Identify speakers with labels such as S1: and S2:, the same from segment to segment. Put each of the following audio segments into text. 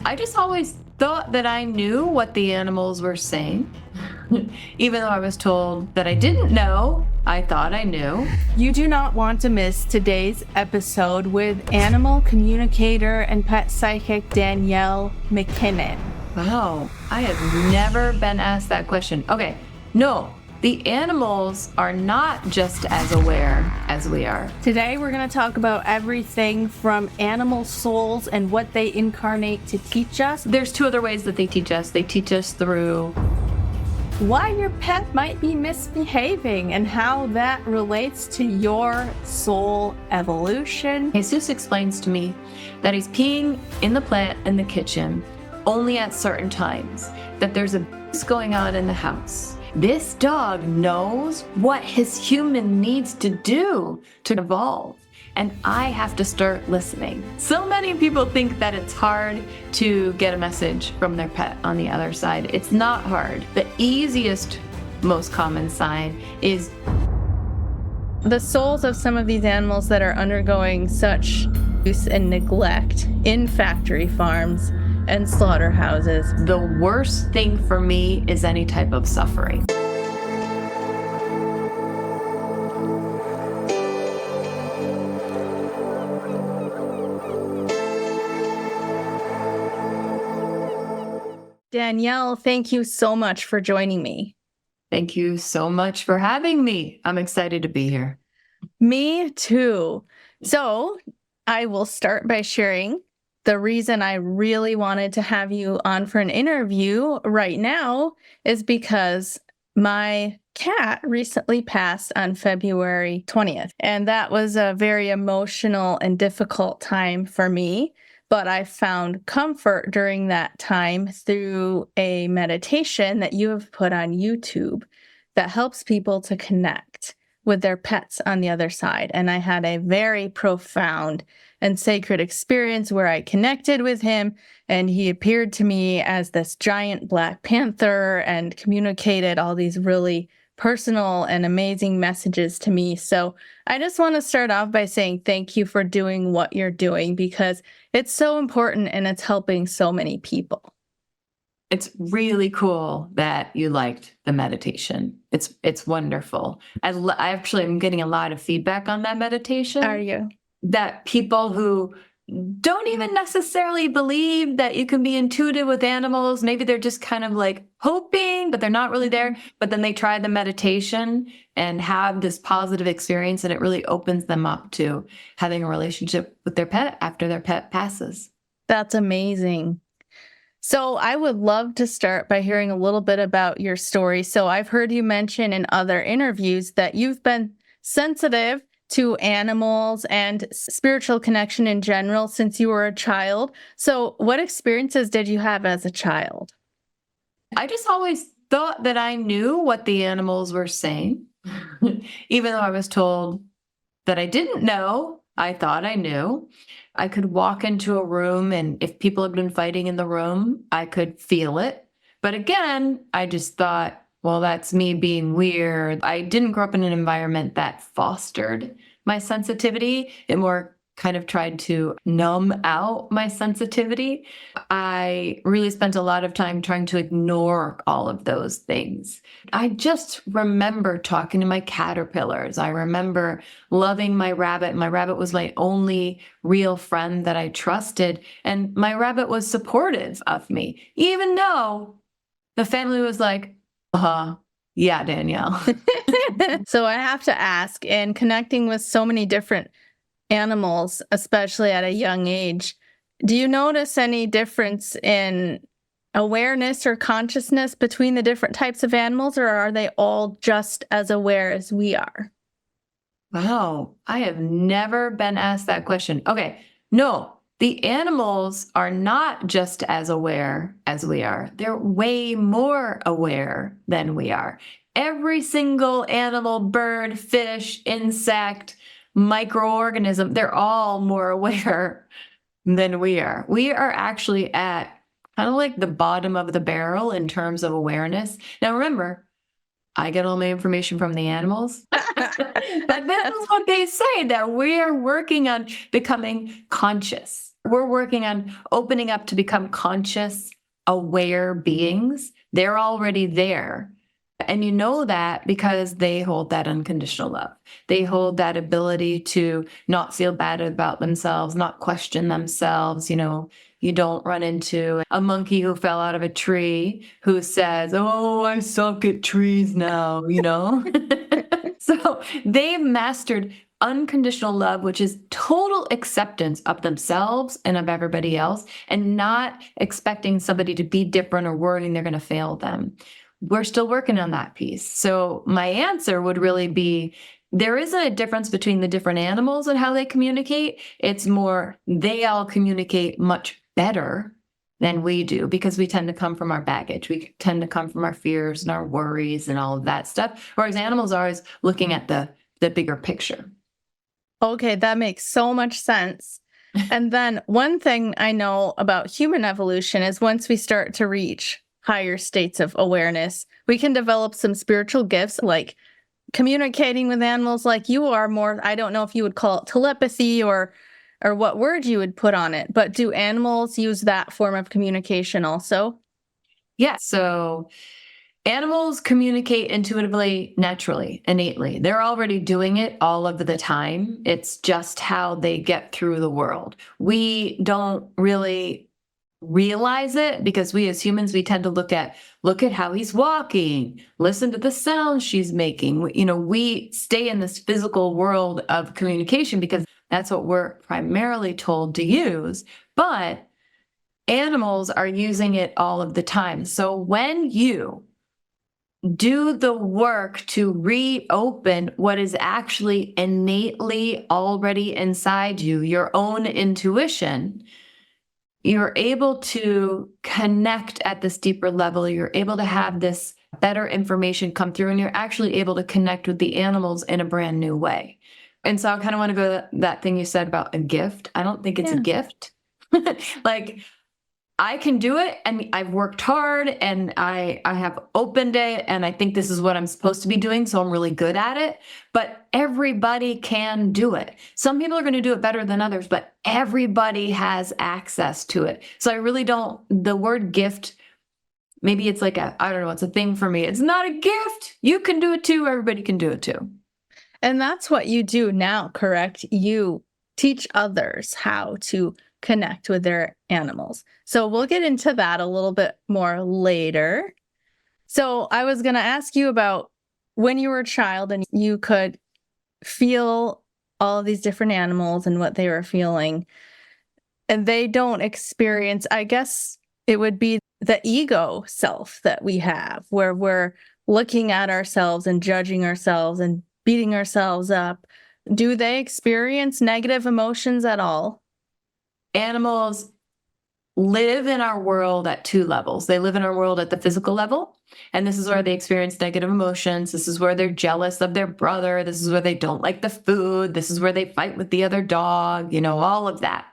S1: I just always thought that I knew what the animals were saying. Even though I was told that I didn't know, I thought I knew.
S2: You do not want to miss today's episode with animal communicator and pet psychic Danielle McKinnon.
S1: Wow, I have never been asked that question. Okay, no, the animals are not just as aware as we are.
S2: Today we're going to talk about everything from animal souls and what they incarnate to teach us.
S1: There's two other ways that they teach us. They teach us through
S2: why your pet might be misbehaving and how that relates to your soul evolution.
S1: Jesus explains to me that he's peeing in the plant in the kitchen only at certain times, that there's a going on in the house. This dog knows what his human needs to do to evolve, and I have to start listening. So many people think that it's hard to get a message from their pet on the other side. It's not hard. The easiest, most common sign is
S2: the souls of some of these animals that are undergoing such abuse and neglect in factory farms and slaughterhouses.
S1: The worst thing for me is any type of suffering.
S2: Danielle, thank you so much for joining me.
S1: Thank you so much for having me. I'm excited to be here.
S2: Me too. So I will start by sharing the reason I really wanted to have you on for an interview right now is because my cat recently passed on February 20th. And that was a very emotional and difficult time for me. But I found comfort during that time through a meditation that you have put on YouTube that helps people to connect with their pets on the other side. And I had a very profound and sacred experience where I connected with him, and he appeared to me as this giant black panther and communicated all these really personal and amazing messages to me. So I just want to start off by saying thank you for doing what you're doing, because it's so important and it's helping so many people.
S1: It's really cool that you liked the meditation. It's wonderful. I actually am getting a lot of feedback on that meditation.
S2: Are you?
S1: That people who don't even necessarily believe that you can be intuitive with animals, maybe they're just kind of like hoping, but they're not really there. But then they try the meditation and have this positive experience, and it really opens them up to having a relationship with their pet after their pet passes.
S2: That's amazing. So I would love to start by hearing a little bit about your story. So I've heard you mention in other interviews that you've been sensitive to animals and spiritual connection in general since you were a child. So what experiences did you have as a child?
S1: I just always thought that I knew what the animals were saying. Even though I was told that I didn't know, I thought I knew. I could walk into a room, and if people had been fighting in the room, I could feel it. But again, I just thought, well, that's me being weird. I didn't grow up in an environment that fostered my sensitivity. It more kind of tried to numb out my sensitivity. I really spent a lot of time trying to ignore all of those things. I just remember talking to my caterpillars. I remember loving my rabbit. My rabbit was my only real friend that I trusted. And my rabbit was supportive of me, even though the family was like, yeah, Danielle.
S2: So I have to ask, in connecting with so many different animals, especially at a young age, do you notice any difference in awareness or consciousness between the different types of animals, or are they all just as aware as we are?
S1: Wow, I have never been asked that question. Okay, no. The animals are not just as aware as we are. They're way more aware than we are. Every single animal, bird, fish, insect, microorganism, they're all more aware than we are. We are actually at kind of like the bottom of the barrel in terms of awareness. Now, remember, I get all my information from the animals. But that's what they say, that we're working on becoming conscious. We're working on opening up to become conscious, aware beings. They're already there. And you know that because they hold that unconditional love. They hold that ability to not feel bad about themselves, not question themselves. You don't run into a monkey who fell out of a tree who says, "Oh, I suck at trees now," So they've mastered unconditional love, which is total acceptance of themselves and of everybody else, and not expecting somebody to be different or worrying they're going to fail them. We're still working on that piece. So my answer would really be, there isn't a difference between the different animals and how they communicate. It's more, they all communicate much better than we do because we tend to come from our baggage. We tend to come from our fears and our worries and all of that stuff. Whereas animals are always looking at the bigger picture.
S2: Okay, that makes so much sense. And then one thing I know about human evolution is once we start to reach higher states of awareness, we can develop some spiritual gifts like communicating with animals like you are more, I don't know if you would call it telepathy or what word you would put on it, but do animals use that form of communication also?
S1: Yeah. So animals communicate intuitively, naturally, innately. They're already doing it all of the time. It's just how they get through the world. We don't really realize it because we as humans, we tend to look at how he's walking, listen to the sounds she's making. We stay in this physical world of communication because that's what we're primarily told to use. But animals are using it all of the time. So when you do the work to reopen what is actually innately already inside you, your own intuition, you're able to connect at this deeper level. You're able to have this better information come through, and you're actually able to connect with the animals in a brand new way. And so I kind of want to go to that thing you said about a gift. I don't think it's a gift. Like, I can do it, and I've worked hard, and I have opened it, and I think this is what I'm supposed to be doing, so I'm really good at it. But everybody can do it. Some people are going to do it better than others, but everybody has access to it. So I really don't, the word gift, maybe it's like I don't know, it's a thing for me. It's not a gift. You can do it too. Everybody can do it too.
S2: And that's what you do now, correct? You teach others how to connect with their animals. So we'll get into that a little bit more later. So I was going to ask you about when you were a child and you could feel all of these different animals and what they were feeling, and they don't experience, I guess it would be the ego self that we have, where we're looking at ourselves and judging ourselves and beating ourselves up. Do they experience negative emotions at all?
S1: Animals live in our world at two levels. They live in our world at the physical level, and this is where they experience negative emotions. This is where they're jealous of their brother. This is where they don't like the food. This is where they fight with the other dog, all of that.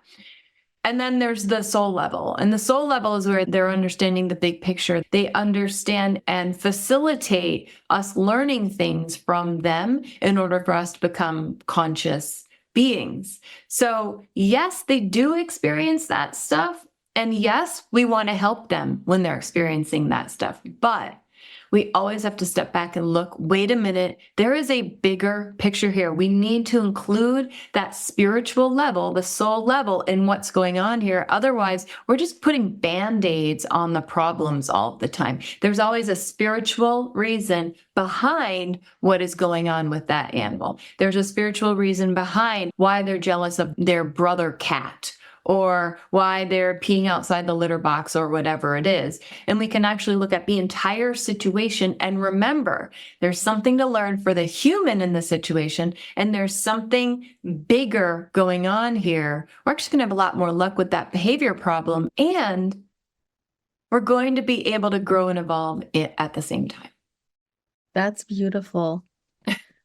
S1: And then there's the soul level. And the soul level is where they're understanding the big picture. They understand and facilitate us learning things from them in order for us to become conscious beings. So yes, they do experience that stuff. And yes, we want to help them when they're experiencing that stuff. But we always have to step back and look, wait a minute, there is a bigger picture here. We need to include that spiritual level, the soul level in what's going on here. Otherwise, we're just putting Band-Aids on the problems all the time. There's always a spiritual reason behind what is going on with that animal. There's a spiritual reason behind why they're jealous of their brother cat, or why they're peeing outside the litter box, or whatever it is. And we can actually look at the entire situation and remember there's something to learn for the human in the situation, and there's something bigger going on here. We're actually going to have a lot more luck with that behavior problem, and we're going to be able to grow and evolve it at the same time.
S2: That's beautiful.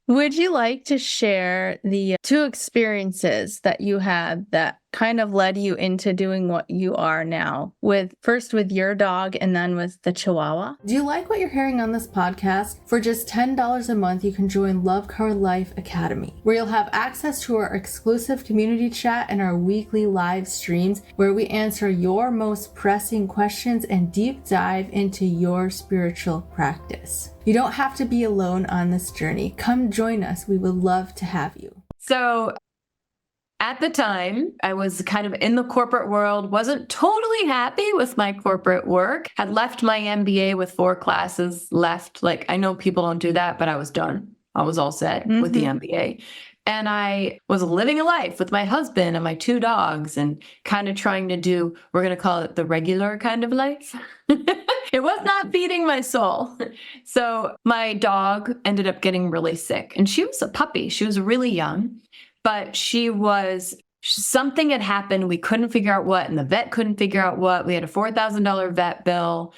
S2: Would you like to share the two experiences that you had that kind of led you into doing what you are now, first with your dog and then with the Chihuahua? Do you like what you're hearing on this podcast? For just $10 a month, you can join Love Car Life Academy, where you'll have access to our exclusive community chat and our weekly live streams, where we answer your most pressing questions and deep dive into your spiritual practice. You don't have to be alone on this journey. Come join us. We would love to have you.
S1: So at the time, I was kind of in the corporate world, wasn't totally happy with my corporate work, had left my MBA with 4 classes left. Like, I know people don't do that, but I was done. I was all set with the MBA. And I was living a life with my husband and my 2 dogs and kind of trying to do, we're going to call it the regular kind of life. It was not feeding my soul. So my dog ended up getting really sick, and she was a puppy. She was really young, but something had happened. We couldn't figure out what, and the vet couldn't figure out what. We had a $4,000 vet bill.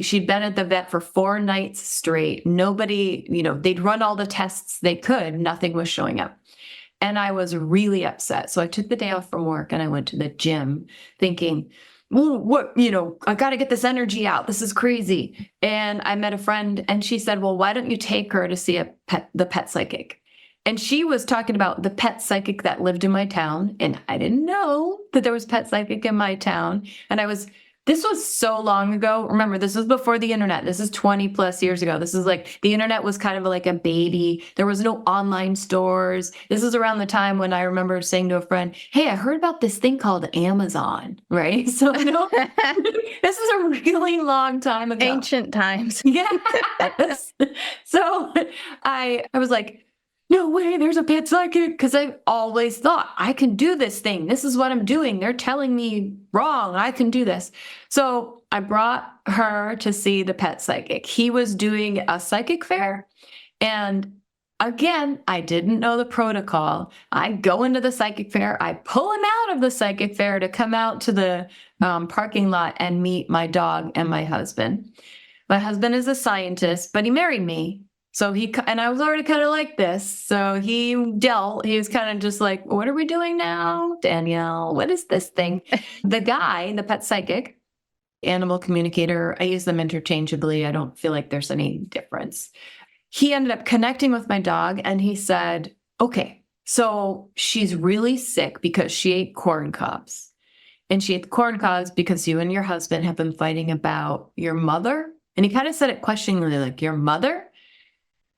S1: She'd been at the vet for 4 nights straight. Nobody, they'd run all the tests they could. Nothing was showing up. And I was really upset. So I took the day off from work and I went to the gym thinking, well, I got to get this energy out. This is crazy. And I met a friend and she said, well, why don't you take her to see the pet psychic? And she was talking about the pet psychic that lived in my town. And I didn't know that there was pet psychic in my town. And this was so long ago. Remember, this was before the internet. This is 20 plus years ago. This is like, the internet was kind of like a baby. There was no online stores. This is around the time when I remember saying to a friend, hey, I heard about this thing called Amazon, right? So this is a really long time ago.
S2: Ancient times.
S1: Yes. So I was like, no way, there's a pet psychic. Because I always thought, I can do this thing. This is what I'm doing. They're telling me wrong. I can do this. So I brought her to see the pet psychic. He was doing a psychic fair. And again, I didn't know the protocol. I go into the psychic fair. I pull him out of the psychic fair to come out to the parking lot and meet my dog and my husband. My husband is a scientist, but he married me. So and I was already kind of like this. So he was kind of just like, what are we doing now, Danielle? What is this thing? The guy, the pet psychic, animal communicator, I use them interchangeably. I don't feel like there's any difference. He ended up connecting with my dog and he said, okay, so she's really sick because she ate corn cobs. And she ate the corn cobs because you and your husband have been fighting about your mother. And he kind of said it questioningly, like, your mother?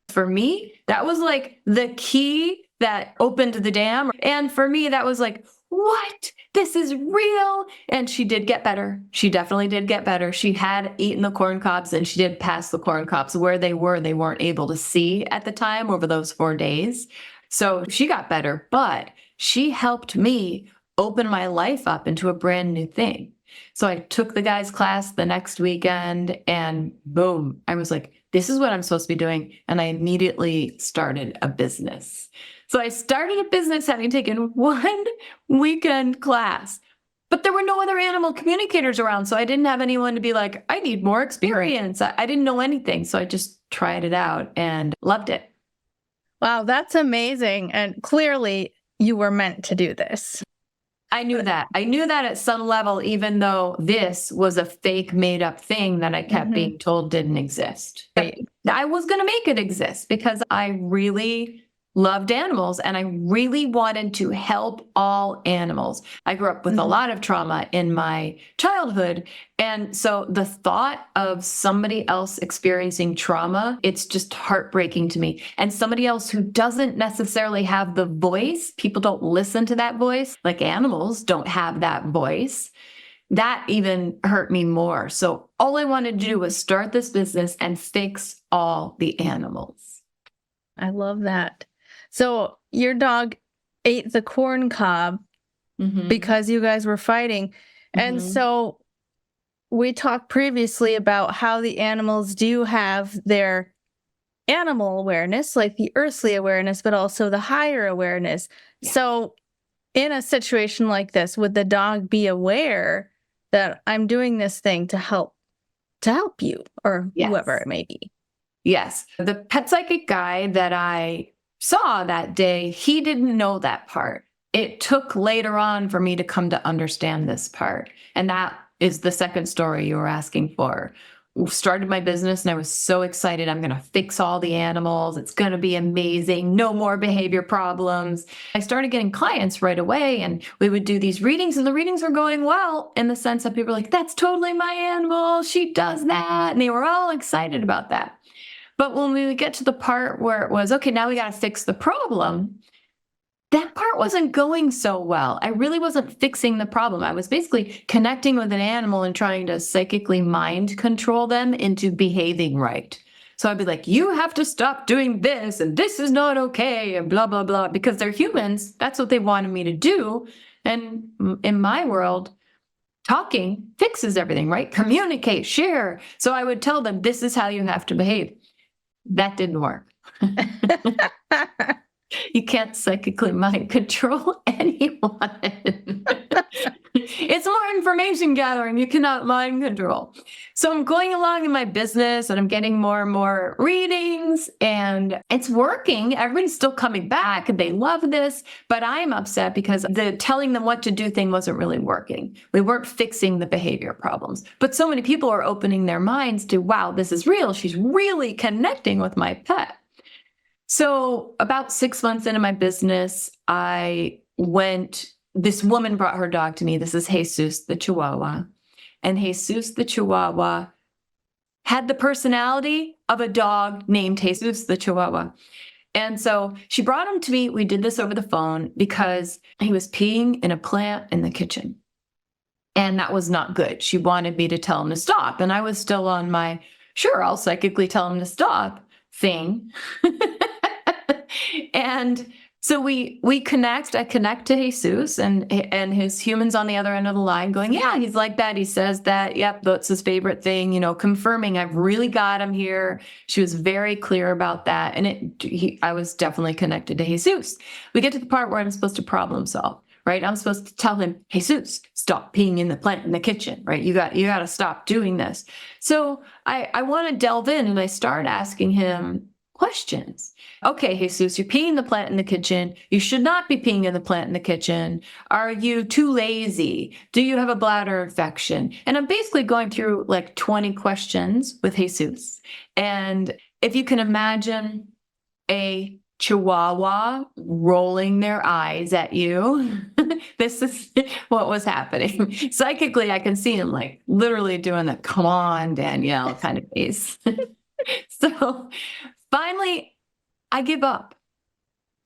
S1: For me, that was like the key that opened the dam. And for me, that was like, what? This is real. And she did get better. She definitely did get better. She had eaten the corn cobs and she did pass the corn cobs. Where they weren't able to see at the time over those 4 days. So she got better, but she helped me open my life up into a brand new thing. So I took the guy's class the next weekend and boom, I was like, this is what I'm supposed to be doing. And I immediately started a business. So I started a business having taken 1 weekend class, but there were no other animal communicators around. So I didn't have anyone to be like, I need more experience. I didn't know anything. So I just tried it out and loved it.
S2: Wow, that's amazing. And clearly you were meant to do this.
S1: I knew that. I knew that at some level, even though this was a fake made up thing that I kept being told didn't exist.
S2: Right.
S1: I was going to make it exist because I really loved animals and I really wanted to help all animals. I grew up with a lot of trauma in my childhood. And so the thought of somebody else experiencing trauma, it's just heartbreaking to me. And somebody else who doesn't necessarily have the voice, people don't listen to that voice, like animals don't have that voice. That even hurt me more. So all I wanted to do was start this business and fix all the animals.
S2: I love that. So your dog ate the corn cob because you guys were fighting. And so we talked previously about how the animals do have their animal awareness, like the earthly awareness, but also the higher awareness. Yeah. So in a situation like this, would the dog be aware that I'm doing this thing to help you or whoever it may be?
S1: Yes. The pet psychic guy that I saw that day, he didn't know that part. it took later on for me to come to understand this part. And that is the second story you were asking for. Started my business and I was so excited. I'm going to fix all the animals. It's going to be amazing. No more behavior problems. I started getting clients right away, and we would do these readings, and the readings were going well in the sense that people were like, that's totally my animal. She does that. And they were all excited about that. But when we would get to the part where it was, okay, now we got to fix the problem, that part wasn't going so well. I really wasn't fixing the problem. I was basically connecting with an animal and trying to psychically mind control them into behaving right. So I'd be like, you have to stop doing this, and this is not okay, and blah, blah, blah, because they're humans. That's what they wanted me to do. And in my world, talking fixes everything, right? Communicate, share. So I would tell them, this is how you have to behave. That didn't work. You can't psychically mind control anyone. It's more information gathering. You cannot mind control. So I'm going along in my business and I'm getting more and more readings and it's working. Everybody's still coming back and they love this, but I'm upset because the telling them what to do thing wasn't really working. We weren't fixing the behavior problems, but so many people are opening their minds to, wow, this is real. She's really connecting with my pet. So about 6 months into my business, this woman brought her dog to me. This is Jesus, the Chihuahua. And Jesus, the Chihuahua, had the personality of a dog named Jesus, the Chihuahua. And so she brought him to me. We did this over the phone because he was peeing in a plant in the kitchen. And that was not good. She wanted me to tell him to stop. And I was still on my, sure, I'll psychically tell him to stop thing. And so we connect. I connect to Jesus and his humans on the other end of the line going, yeah, he's like that. He says that. Yep, that's his favorite thing, confirming I've really got him here. She was very clear about that. And I was definitely connected to Jesus. We get to the part where I'm supposed to problem solve, right? I'm supposed to tell him, Jesus, stop peeing in the plant in the kitchen, right? You got to stop doing this. So I want to delve in and I start asking him questions. Okay, Jesus, you're peeing the plant in the kitchen. You should not be peeing in the plant in the kitchen. Are you too lazy? Do you have a bladder infection? And I'm basically going through like 20 questions with Jesus. And if you can imagine a Chihuahua rolling their eyes at you, this is what was happening. Psychically, I can see him like literally doing the come on, Danielle kind of face. So finally, I give up.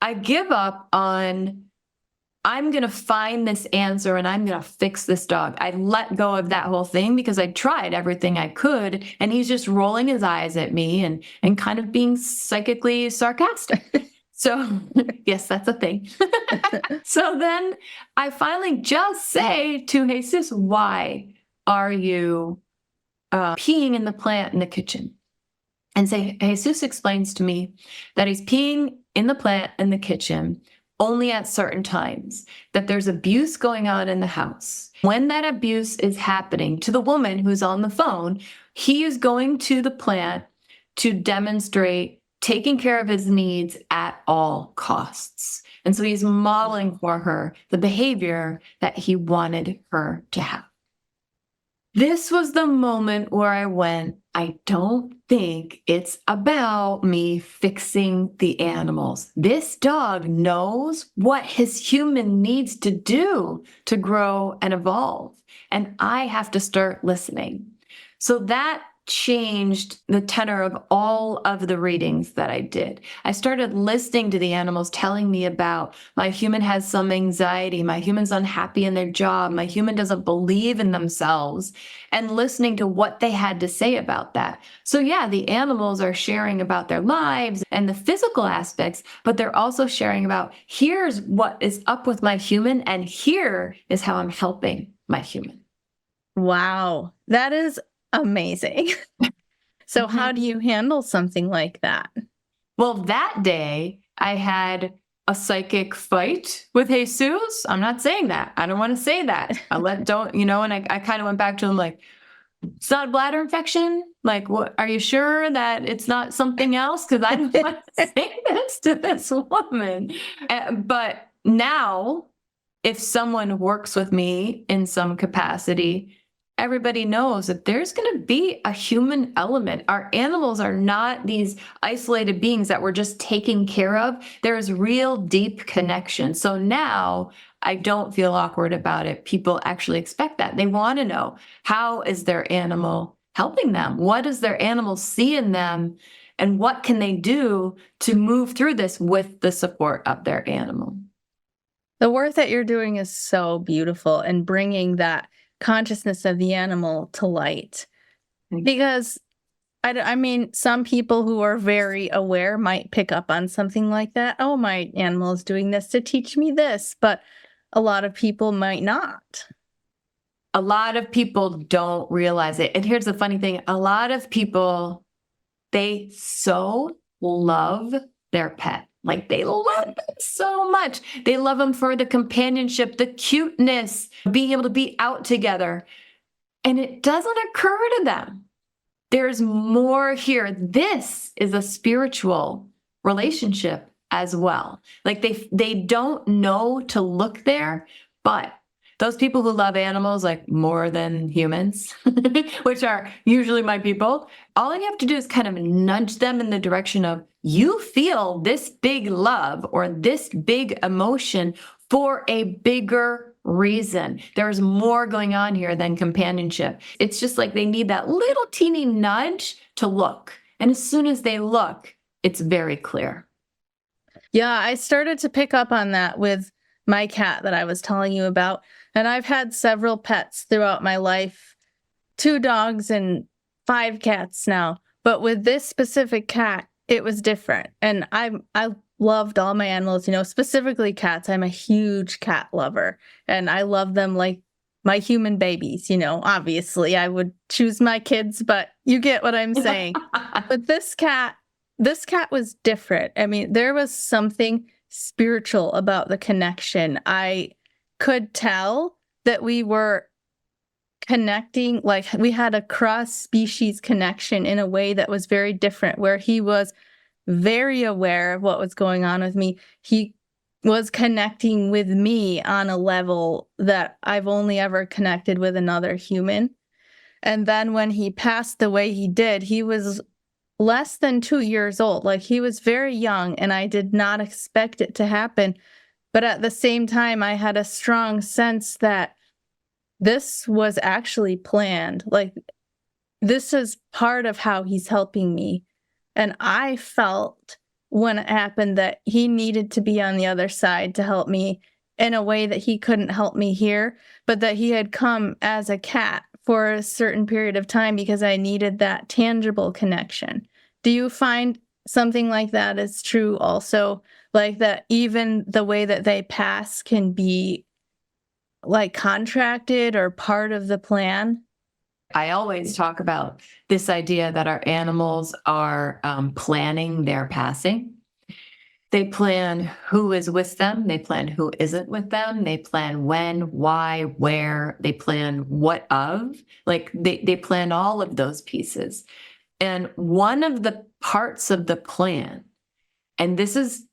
S1: I give up on, I'm going to find this answer and I'm going to fix this dog. I let go of that whole thing because I tried everything I could. And he's just rolling his eyes at me and kind of being psychically sarcastic. So yes, that's a thing. So then I finally just say to Jesus, why are you peeing in the plant in the kitchen? And say, Jesus explains to me that he's peeing in the plant in the kitchen only at certain times, that there's abuse going on in the house. When that abuse is happening to the woman who's on the phone, he is going to the plant to demonstrate taking care of his needs at all costs. And so he's modeling for her the behavior that he wanted her to have. This was the moment where I went, I don't think it's about me fixing the animals. This dog knows what his human needs to do to grow and evolve. And I have to start listening. So that changed the tenor of all of the readings that I did. I started listening to the animals telling me about my human has some anxiety, my human's unhappy in their job, my human doesn't believe in themselves, and listening to what they had to say about that. So yeah, the animals are sharing about their lives and the physical aspects, but they're also sharing about here's what is up with my human and here is how I'm helping my human.
S2: Wow, that is amazing. So how do you handle something like that?
S1: Well, that day I had a psychic fight with Jesus. I'm not saying that. I don't want to say that. And I kind of went back to him like, it's not a bladder infection. Like, what? Are you sure that it's not something else? Because I don't want to say this to this woman. But now if someone works with me in some capacity, everybody knows that there's going to be a human element. Our animals are not these isolated beings that we're just taking care of. There's real deep connection. So now I don't feel awkward about it. People actually expect that. They want to know, how is their animal helping them? What does their animal see in them? And what can they do to move through this with the support of their animal?
S2: The work that you're doing is so beautiful and bringing that consciousness of the animal to light. Because, I mean, some people who are very aware might pick up on something like that. Oh, my animal is doing this to teach me this. But a lot of people might not.
S1: A lot of people don't realize it. And here's the funny thing. A lot of people, they so love their pet. Like they love them so much. They love them for the companionship, the cuteness, being able to be out together. And it doesn't occur to them. There's more here. This is a spiritual relationship as well. Like they don't know to look there, but those people who love animals like more than humans, which are usually my people, all you have to do is kind of nudge them in the direction of, you feel this big love or this big emotion for a bigger reason. There's more going on here than companionship. It's just like they need that little teeny nudge to look. And as soon as they look, it's very clear.
S2: Yeah, I started to pick up on that with my cat that I was telling you about. And I've had several pets throughout my life, 2 dogs and 5 cats now. But with this specific cat, it was different. And I loved all my animals, specifically cats. I'm a huge cat lover and I love them like my human babies, obviously I would choose my kids, but you get what I'm saying. But this cat was different. I mean, there was something spiritual about the connection. I could tell that we were connecting, like we had a cross-species connection in a way that was very different, where he was very aware of what was going on with me. He was connecting with me on a level that I've only ever connected with another human. And then when he passed the way he did, he was less than 2 years old. Like he was very young and I did not expect it to happen. But at the same time, I had a strong sense that this was actually planned. Like this is part of how he's helping me. And I felt when it happened that he needed to be on the other side to help me in a way that he couldn't help me here, but that he had come as a cat for a certain period of time because I needed that tangible connection. Do you find something like that is true also? Like that even the way that they pass can be like contracted or part of the plan?
S1: I always talk about this idea that our animals are planning their passing. They plan who is with them. They plan who isn't with them. They plan when, why, where. They plan what of. Like they plan all of those pieces. And one of the parts of the plan, and this is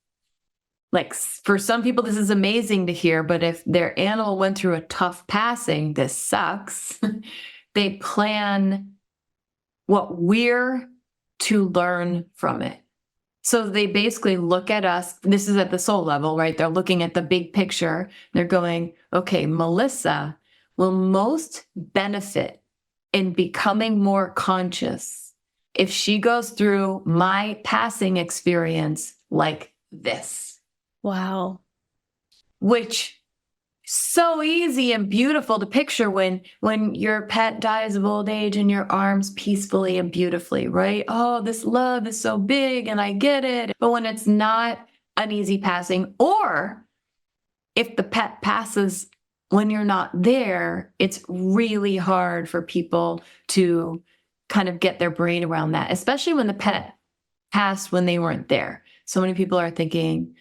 S1: like, for some people, this is amazing to hear, but if their animal went through a tough passing, this sucks. They plan what we're to learn from it. So they basically look at us. This is at the soul level, right? They're looking at the big picture. They're going, okay, Melissa will most benefit in becoming more conscious if she goes through my passing experience like this.
S2: Wow.
S1: Which so easy and beautiful to picture when your pet dies of old age in your arms peacefully and beautifully, right? Oh, this love is so big and I get it. But when it's not an easy passing, or if the pet passes when you're not there, it's really hard for people to kind of get their brain around that, especially when the pet passed when they weren't there. So many people are thinking,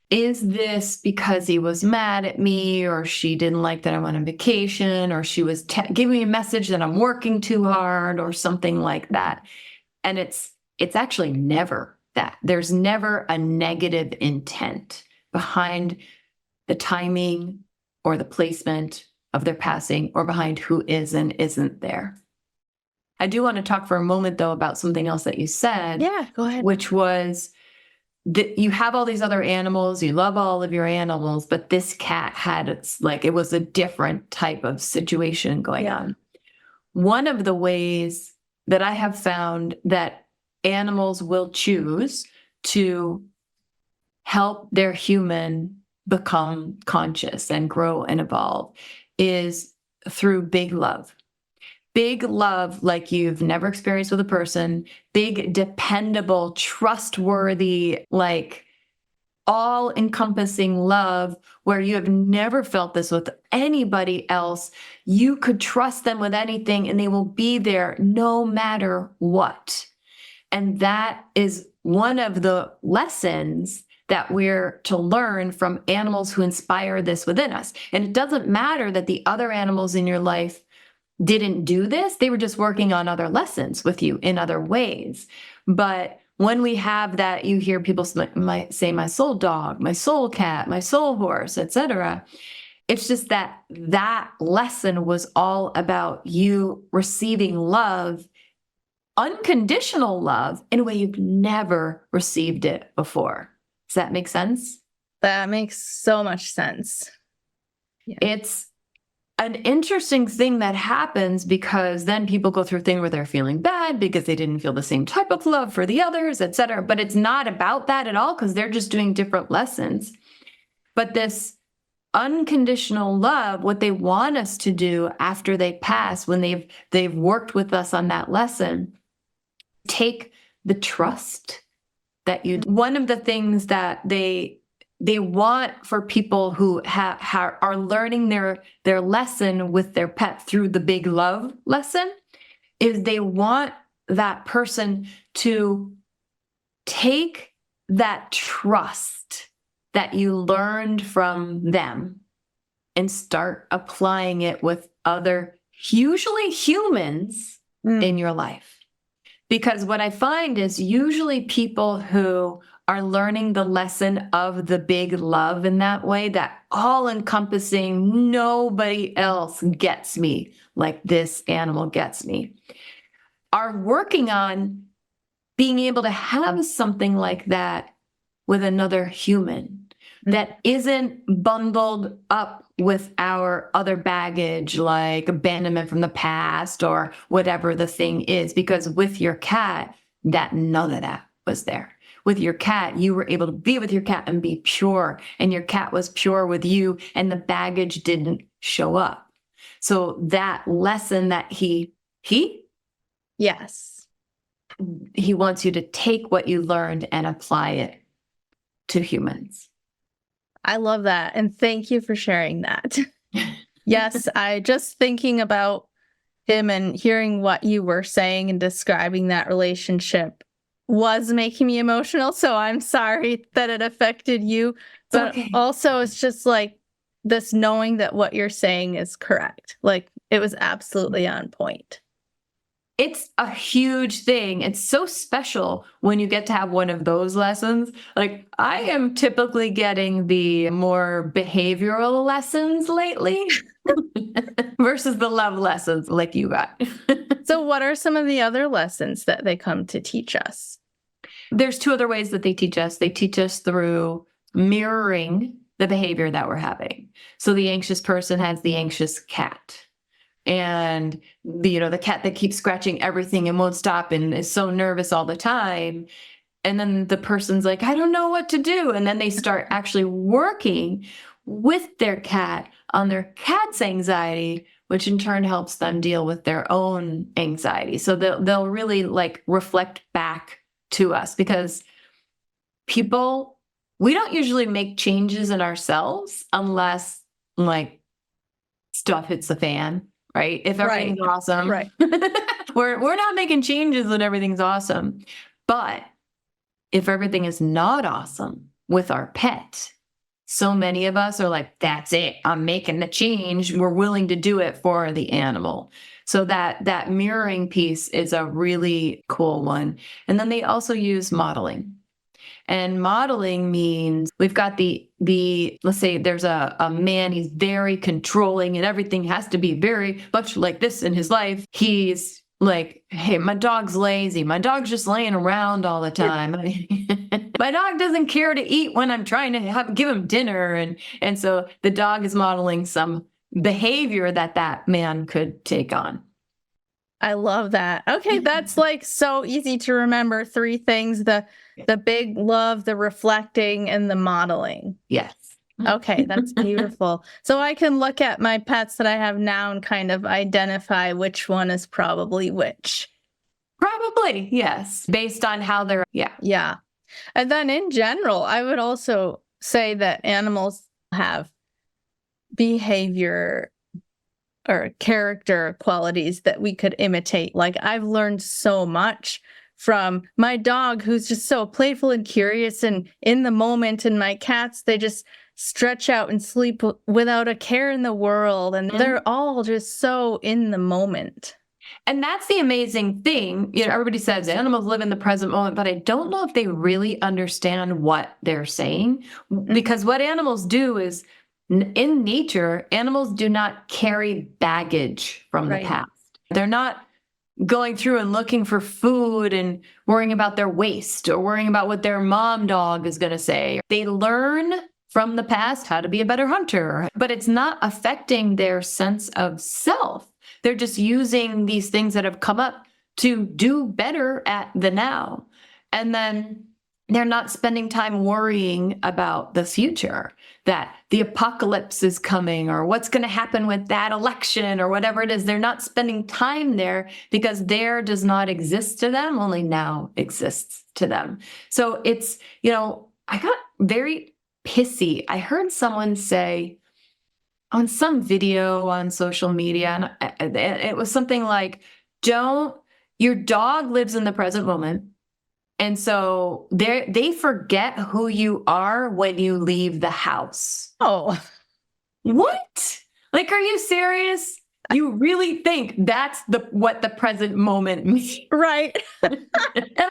S1: is this because he was mad at me, or she didn't like that I went on vacation, or she was giving me a message that I'm working too hard, or something like that? And it's actually never that. There's never a negative intent behind the timing or the placement of their passing or behind who is and isn't there. I do want to talk for a moment, though, about something else that you said.
S2: Yeah, go ahead.
S1: Which was that you have all these other animals, you love all of your animals, but this cat had, it was a different type of situation going on. One of the ways that I have found that animals will choose to help their human become conscious and grow and evolve is through big love. Big love like you've never experienced with a person, big, dependable, trustworthy, like all-encompassing love where you have never felt this with anybody else. You could trust them with anything and they will be there no matter what. And that is one of the lessons that we're to learn from animals who inspire this within us. And it doesn't matter that the other animals in your life didn't do this. They were just working on other lessons with you in other ways. But when we have that, you hear people say my soul dog, my soul cat, my soul horse, etc. It's just that lesson was all about you receiving love, unconditional love, in a way you've never received it before. Does that make sense?
S2: That makes so much sense.
S1: Yeah. It's an interesting thing that happens because then people go through a thing where they're feeling bad because they didn't feel the same type of love for the others, etc. But it's not about that at all because they're just doing different lessons. But this unconditional love, what they want us to do after they pass, when they've worked with us on that lesson, take the trust that you. One of the things that they want for people who are learning their lesson with their pet through the big love lesson is they want that person to take that trust that you learned from them and start applying it with other, usually humans, in your life. Because what I find is usually people who are learning the lesson of the big love in that way, that all-encompassing, nobody else gets me like this animal gets me, are working on being able to have something like that with another human that isn't bundled up with our other baggage, like abandonment from the past or whatever the thing is. Because with your cat, none of that was there. With your cat, you were able to be with your cat and be pure, and your cat was pure with you, and the baggage didn't show up. So that lesson that he wants you to take what you learned and apply it to humans.
S2: I love that. And thank you for sharing that. Yes, I just thinking about him and hearing what you were saying and describing that relationship was making me emotional. So I'm sorry that it affected you. But okay. Also, it's just like this knowing that what you're saying is correct. Like it was absolutely on point.
S1: It's a huge thing. It's so special when you get to have one of those lessons. Like I am typically getting the more behavioral lessons lately versus the love lessons like you got.
S2: So what are some of the other lessons that they come to teach us?
S1: There's two other ways that they teach us. They teach us through mirroring the behavior that we're having. So the anxious person has the anxious cat. And the cat that keeps scratching everything and won't stop and is so nervous all the time. And then the person's like, I don't know what to do. And then they start actually working with their cat on their cat's anxiety, which in turn helps them deal with their own anxiety. So they'll really like reflect back to us, because people, we don't usually make changes in ourselves unless like stuff hits the fan. Right? If everything's awesome,
S2: right.
S1: we're not making changes when everything's awesome. But if everything is not awesome with our pet, so many of us are like, that's it. I'm making the change. We're willing to do it for the animal. So that mirroring piece is a really cool one. And then they also use modeling. And modeling means we've got let's say there's a man, he's very controlling and everything has to be very much like this in his life. He's like, hey, my dog's lazy. My dog's just laying around all the time. My dog doesn't care to eat when I'm trying to give him dinner. And so the dog is modeling some behavior that man could take on.
S2: I love that. Okay, that's like so easy to remember. 3 things, the big love, the reflecting, and the modeling.
S1: Yes.
S2: Okay, that's beautiful. So I can look at my pets that I have now and kind of identify which one is probably which.
S1: Probably, yes. Based on how they're, yeah.
S2: Yeah. And then in general, I would also say that animals have behavior or character qualities that we could imitate. Like I've learned so much from my dog, who's just so playful and curious and in the moment, and my cats, they just stretch out and sleep without a care in the world. And they're all just so in the moment.
S1: And that's the amazing thing. You know, everybody says animals live in the present moment, but I don't know if they really understand what they're saying. Because what animals do is, in nature, animals do not carry baggage from the past. They're not going through and looking for food and worrying about their waste or worrying about what their mom dog is going to say. They learn from the past how to be a better hunter, but it's not affecting their sense of self. They're just using these things that have come up to do better at the now. And then they're not spending time worrying about the future, that the apocalypse is coming or what's going to happen with that election or whatever it is. They're not spending time there because there does not exist to them, only now exists to them. So it's, you know, I got very pissy. I heard someone say on some video on social media, and it was something like, your dog lives in the present moment. And so they forget who you are when you leave the house.
S2: Oh,
S1: what? Like, are you serious? You really think that's what the present moment means?
S2: right.
S1: I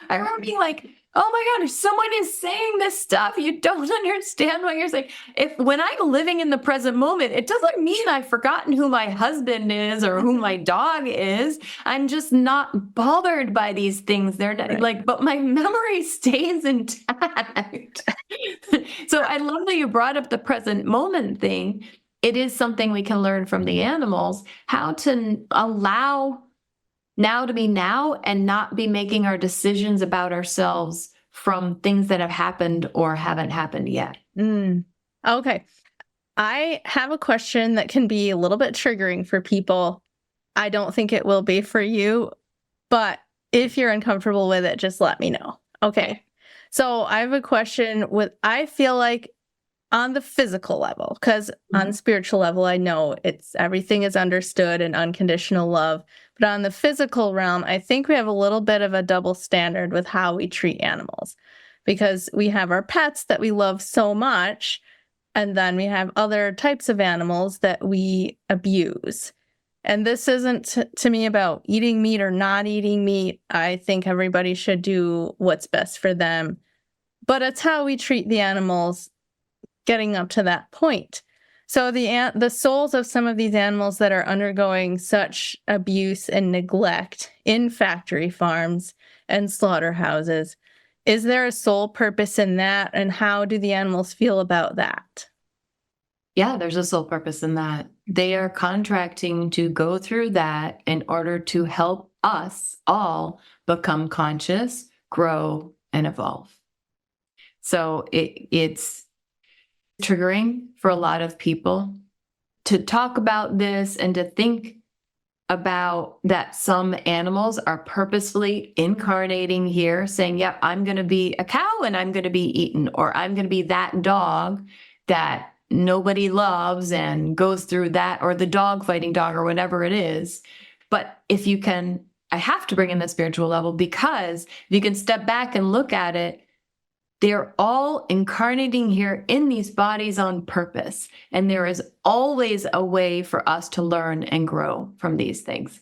S1: remember being like, oh my God, if someone is saying this stuff, you don't understand what you're saying. When I'm living in the present moment, it doesn't mean I've forgotten who my husband is or who my dog is. I'm just not bothered by these things. They're like, but my memory stays intact. So I love that you brought up the present moment thing. It is something we can learn from the animals, how to allow now to be now and not be making our decisions about ourselves from things that have happened or haven't happened yet.
S2: Okay. I have a question that can be a little bit triggering for people. I don't think it will be for you, but if you're uncomfortable with it, just let me know. Okay. So I have a question I feel like on the physical level, because on spiritual level, I know everything is understood in unconditional love. But on the physical realm, I think we have a little bit of a double standard with how we treat animals, because we have our pets that we love so much, and then we have other types of animals that we abuse. And this isn't to me about eating meat or not eating meat. I think everybody should do what's best for them. But it's how we treat the animals getting up to that point. So the souls of some of these animals that are undergoing such abuse and neglect in factory farms and slaughterhouses, is there a soul purpose in that? And how do the animals feel about that?
S1: Yeah, there's a soul purpose in that. They are contracting to go through that in order to help us all become conscious, grow, and evolve. So it's triggering for a lot of people to talk about this and to think about that some animals are purposefully incarnating here, saying, yep, I'm going to be a cow and I'm going to be eaten, or I'm going to be that dog that nobody loves and goes through that, or the dog fighting dog, or whatever it is. But if you can, I have to bring in the spiritual level, because if you can step back and look at it, they're all incarnating here in these bodies on purpose. And there is always a way for us to learn and grow from these things.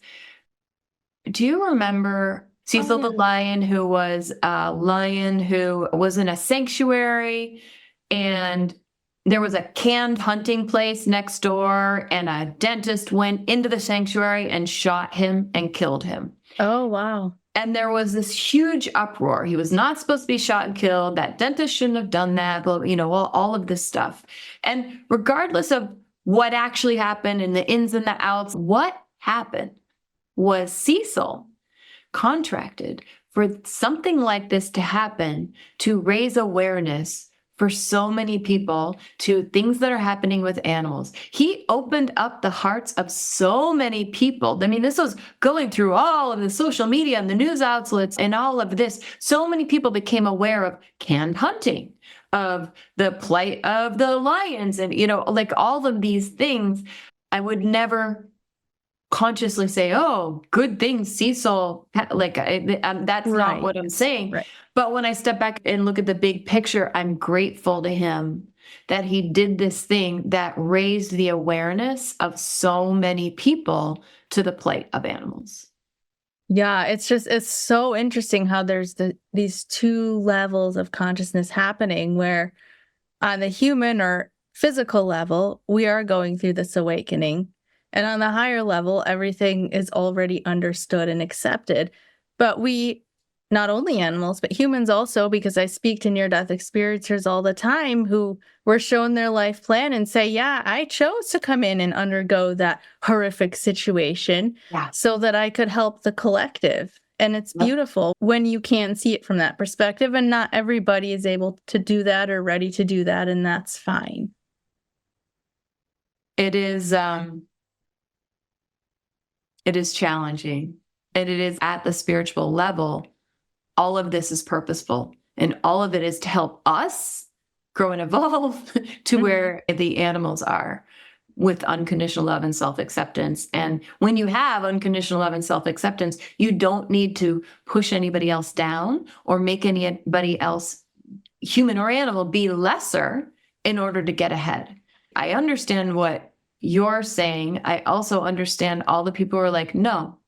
S1: Do you remember, Cecil the
S2: yeah.
S1: lion, who was a lion who was in a sanctuary, and there was a canned hunting place next door, and a dentist went into the sanctuary and shot him and killed him.
S2: Oh, wow.
S1: And there was this huge uproar. He was not supposed to be shot and killed. That dentist shouldn't have done that. But, all of this stuff. And regardless of what actually happened and the ins and the outs, what happened was Cecil contracted for something like this to happen to raise awareness for so many people to things that are happening with animals. He opened up the hearts of so many people. I mean, this was going through all of the social media and the news outlets and all of this. So many people became aware of canned hunting, of the plight of the lions, and, like all of these things. I would never consciously say, oh, good thing Cecil, that's not what I'm saying.
S2: Right.
S1: But when I step back and look at the big picture, I'm grateful to him that he did this thing that raised the awareness of so many people to the plight of animals.
S2: Yeah, it's so interesting how there's these two levels of consciousness happening, where on the human or physical level, we are going through this awakening. And on the higher level, everything is already understood and accepted. But we, not only animals, but humans also, because I speak to near-death experiencers all the time who were shown their life plan and say, yeah, I chose to come in and undergo that horrific situation so that I could help the collective. And it's beautiful when you can see it from that perspective, and not everybody is able to do that or ready to do that, and that's fine.
S1: It is challenging, and it is at the spiritual level. All of this is purposeful, and all of it is to help us grow and evolve to where the animals are, with unconditional love and self-acceptance. And when you have unconditional love and self-acceptance, you don't need to push anybody else down or make anybody else, human or animal, be lesser in order to get ahead. I understand what you're saying. I also understand all the people who are like, no.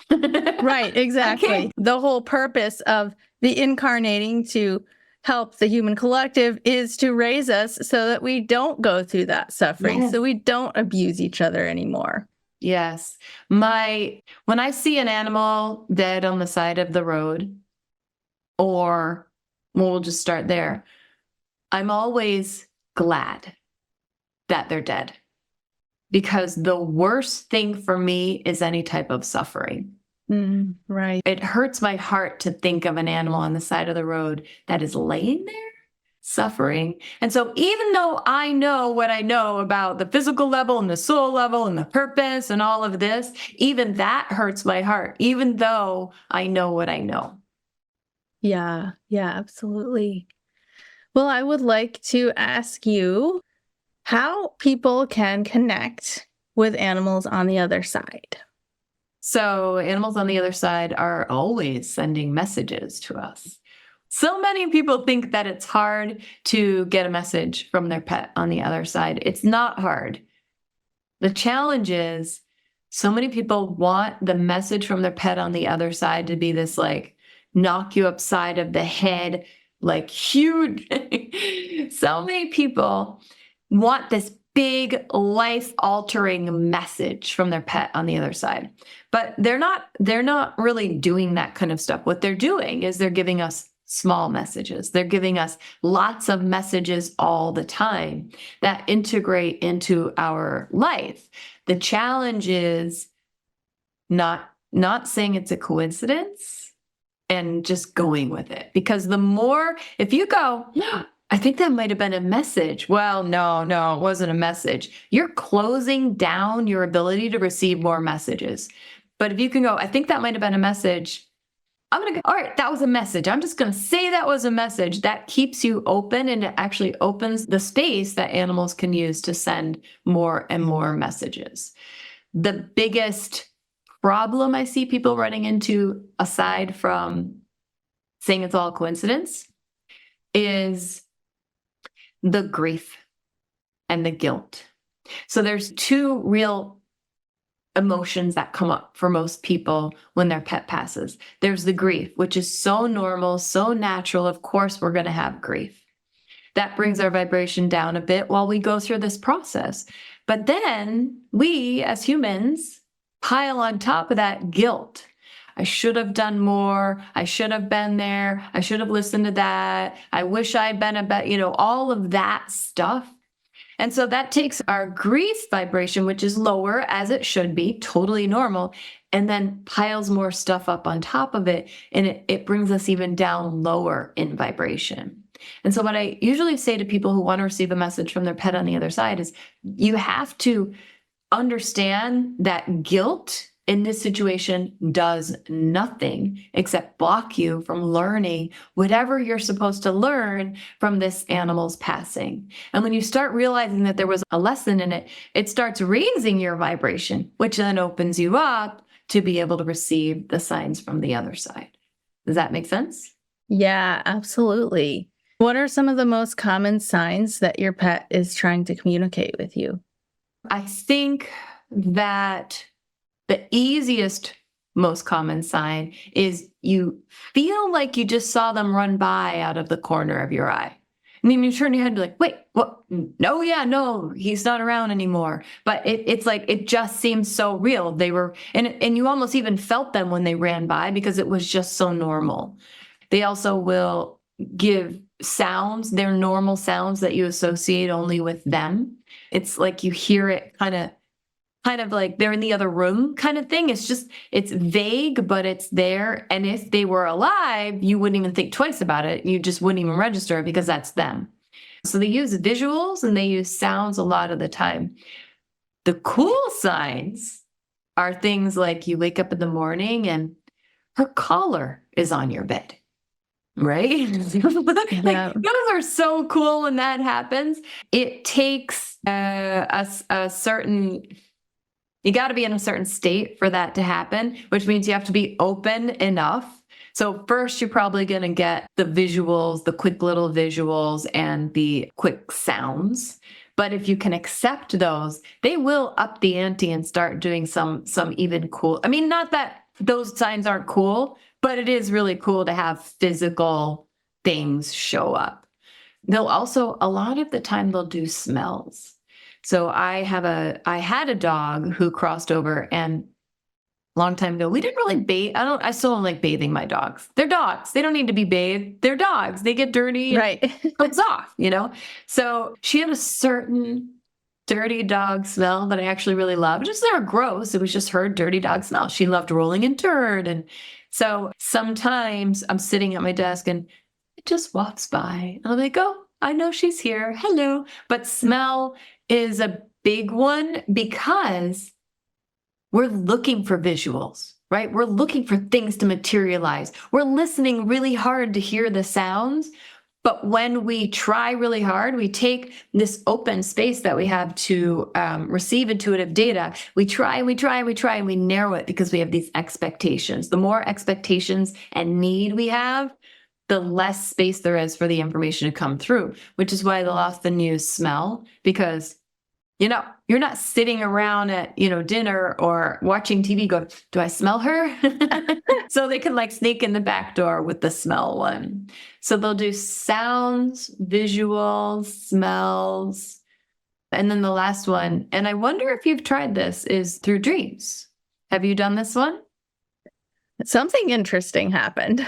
S2: Right, exactly. The whole purpose of the incarnating to help the human collective is to raise us so that we don't go through that suffering, so we don't abuse each other anymore.
S1: Yes. When I see an animal dead on the side of the road, or we'll just start there, I'm always glad that they're dead, because the worst thing for me is any type of suffering.
S2: Right.
S1: It hurts my heart to think of an animal on the side of the road that is laying there suffering. And so even though I know what I know about the physical level and the soul level and the purpose and all of this, even that hurts my heart, even though I know what I know.
S2: Yeah, absolutely. Well, I would like to ask you how people can connect with animals on the other side.
S1: So animals on the other side are always sending messages to us. So many people think that it's hard to get a message from their pet on the other side. It's not hard. The challenge is so many people want the message from their pet on the other side to be this, like, knock you upside of the head, like huge. So many people want this big life-altering message from their pet on the other side. But they're not really doing that kind of stuff. What they're doing is they're giving us small messages. They're giving us lots of messages all the time that integrate into our life. The challenge is not saying it's a coincidence and just going with it. Because the more, if you go, I think that might have been a message. Well, no, it wasn't a message. You're closing down your ability to receive more messages. But if you can go, I think that might have been a message. I'm going to go, all right, that was a message. I'm just going to say that was a message. That keeps you open, and it actually opens the space that animals can use to send more and more messages. The biggest problem I see people running into, aside from saying it's all coincidence, is the grief and the guilt. So there's two real emotions that come up for most people when their pet passes. There's the grief, which is so normal, so natural. Of course, we're going to have grief. That brings our vibration down a bit while we go through this process. But then we, as humans, pile on top of that guilt. I should have done more. I should have been there. I should have listened to that. I wish I'd been a better, all of that stuff. And so that takes our grief vibration, which is lower as it should be, totally normal, and then piles more stuff up on top of it. And it brings us even down lower in vibration. And so what I usually say to people who want to receive a message from their pet on the other side is you have to understand that guilt in this situation does nothing except block you from learning whatever you're supposed to learn from this animal's passing. And when you start realizing that there was a lesson in it, it starts raising your vibration, which then opens you up to be able to receive the signs from the other side. Does that make sense?
S2: Yeah, absolutely. What are some of the most common signs that your pet is trying to communicate with you?
S1: I think that the easiest, most common sign is you feel like you just saw them run by out of the corner of your eye. And then you turn your head and be like, wait, what? No, he's not around anymore. But it's like, it just seems so real. They were, and you almost even felt them when they ran by because it was just so normal. They also will give sounds, they're normal sounds that you associate only with them. It's like you hear it kind of like they're in the other room kind of thing. It's vague, but it's there. And if they were alive, you wouldn't even think twice about it. You just wouldn't even register it because that's them. So they use visuals and they use sounds a lot of the time. The cool signs are things like you wake up in the morning and her collar is on your bed. Right?
S2: Yeah.
S1: Those are so cool when that happens. It takes a certain, you got to be in a certain state for that to happen, which means you have to be open enough. So first, you're probably going to get the visuals, the quick little visuals and the quick sounds. But if you can accept those, they will up the ante and start doing some even cool. I mean, not that those signs aren't cool, but it is really cool to have physical things show up. They'll also, a lot of the time, they'll do smells. So I had a dog who crossed over, and a long time ago, we didn't really bathe. I still don't like bathing my dogs. They're dogs. They don't need to be bathed. They're dogs. They get dirty.
S2: Right.
S1: It comes off, So she had a certain dirty dog smell that I actually really loved. It was never gross. It was just her dirty dog smell. She loved rolling in dirt. And so sometimes I'm sitting at my desk and it just walks by. And I'm like, oh, I know she's here. Hello. But smell is a big one because we're looking for visuals, right? We're looking for things to materialize. We're listening really hard to hear the sounds. But when we try really hard, we take this open space that we have to receive intuitive data. We try, and we narrow it because we have these expectations. The more expectations and need we have, the less space there is for the information to come through, which is why they'll often use smell because, you're not sitting around at, dinner or watching TV going, do I smell her? So they can sneak in the back door with the smell one. So they'll do sounds, visuals, smells. And then the last one, and I wonder if you've tried this, is through dreams. Have you done this one?
S2: Something interesting happened.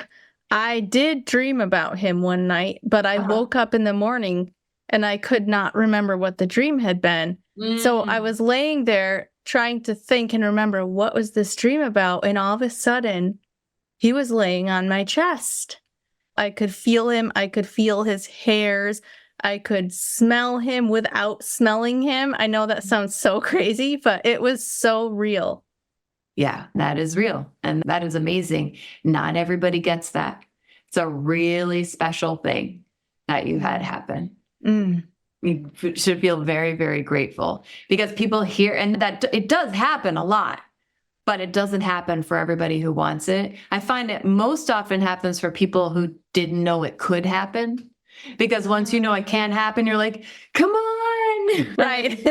S2: I did dream about him one night, but I woke up in the morning and I could not remember what the dream had been. So I was laying there trying to think and remember what was this dream about. And all of a sudden, he was laying on my chest. I could feel him. I could feel his hairs. I could smell him without smelling him. I know that sounds so crazy, but it was so real.
S1: Yeah, that is real. And that is amazing. Not everybody gets that. It's a really special thing that you had happen. You should feel very, very grateful because people hear, and that it does happen a lot, but it doesn't happen for everybody who wants it. I find it most often happens for people who didn't know it could happen, because once you know it can happen, you're like, come on.
S2: Right.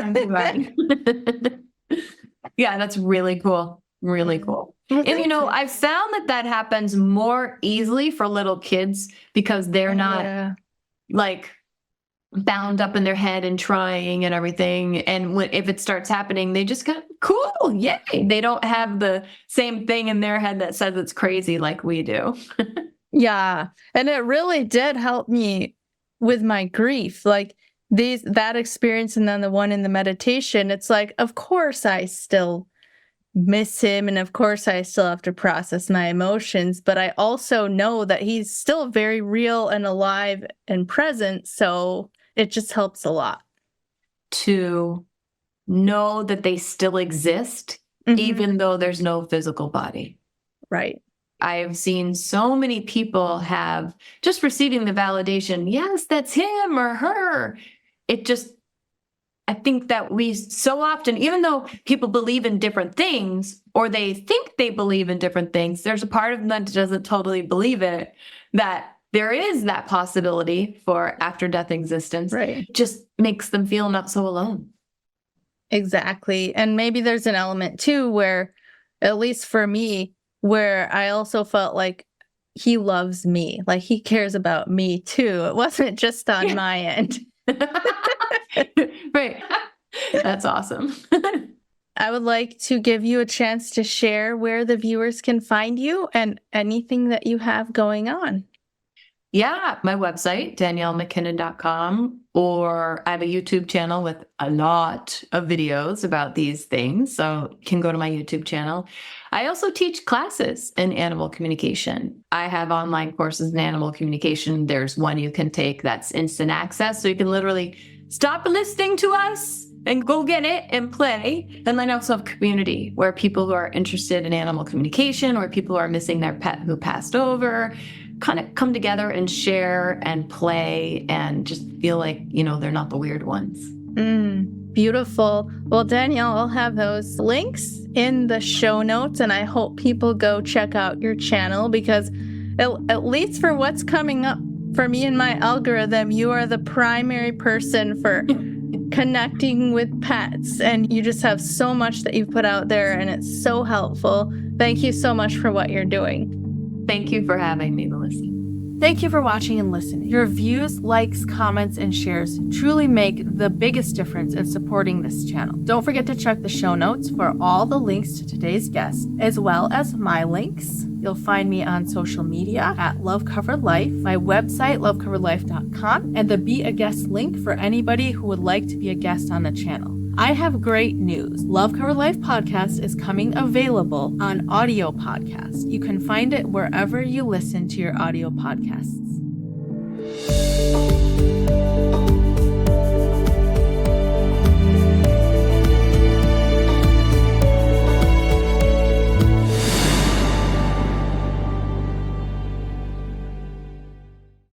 S1: Yeah, that's really cool. Really cool.
S2: Well,
S1: And,
S2: thank you.
S1: I've found that happens more easily for little kids because they're not
S2: Yeah.
S1: like bound up in their head and trying and everything. And if it starts happening, they just go, cool, yay. They don't have the same thing in their head that says it's crazy like we do.
S2: Yeah. And it really did help me with my grief. Like that experience and then the one in the meditation, it's like, of course I still miss him and of course I still have to process my emotions, but I also know that he's still very real and alive and present, so it just helps a lot.
S1: To know that they still exist, even though there's no physical body.
S2: Right.
S1: I've seen so many people have just receiving the validation, yes, that's him or her. I think that we so often, even though people believe in different things or they think they believe in different things, there's a part of them that doesn't totally believe it, that there is that possibility for after death existence.
S2: Right.
S1: It just makes them feel not so alone.
S2: Exactly. And maybe there's an element too where, at least for me, where I also felt like he loves me, like he cares about me too. It wasn't just on my end.
S1: Right. That's awesome.
S2: I would like to give you a chance to share where the viewers can find you and anything that you have going on.
S1: Yeah, my website, DanielleMcKinnon.com, or I have a YouTube channel with a lot of videos about these things, so you can go to my YouTube channel. I also teach classes in animal communication. I have online courses in animal communication. There's one you can take that's instant access, so you can literally stop listening to us and go get it and play. And then I also have community where people who are interested in animal communication or people who are missing their pet who passed over kind of come together and share and play and just feel like, they're not the weird ones.
S2: Beautiful. Well, Danielle, I'll have those links in the show notes, and I hope people go check out your channel because at least for what's coming up for me in my algorithm, you are the primary person for connecting with pets, and you just have so much that you've put out there, and it's so helpful. Thank you so much for what you're doing.
S1: Thank you for having me, Melissa.
S2: Thank you for watching and listening. Your views, likes, comments, and shares truly make the biggest difference in supporting this channel. Don't forget to check the show notes for all the links to today's guest, as well as my links. You'll find me on social media at Love Covered Life, my website, lovecoveredlife.com, and the Be a Guest link for anybody who would like to be a guest on the channel. I have great news. Love Covered Life podcast is coming available on audio podcasts. You can find it wherever you listen to your audio podcasts.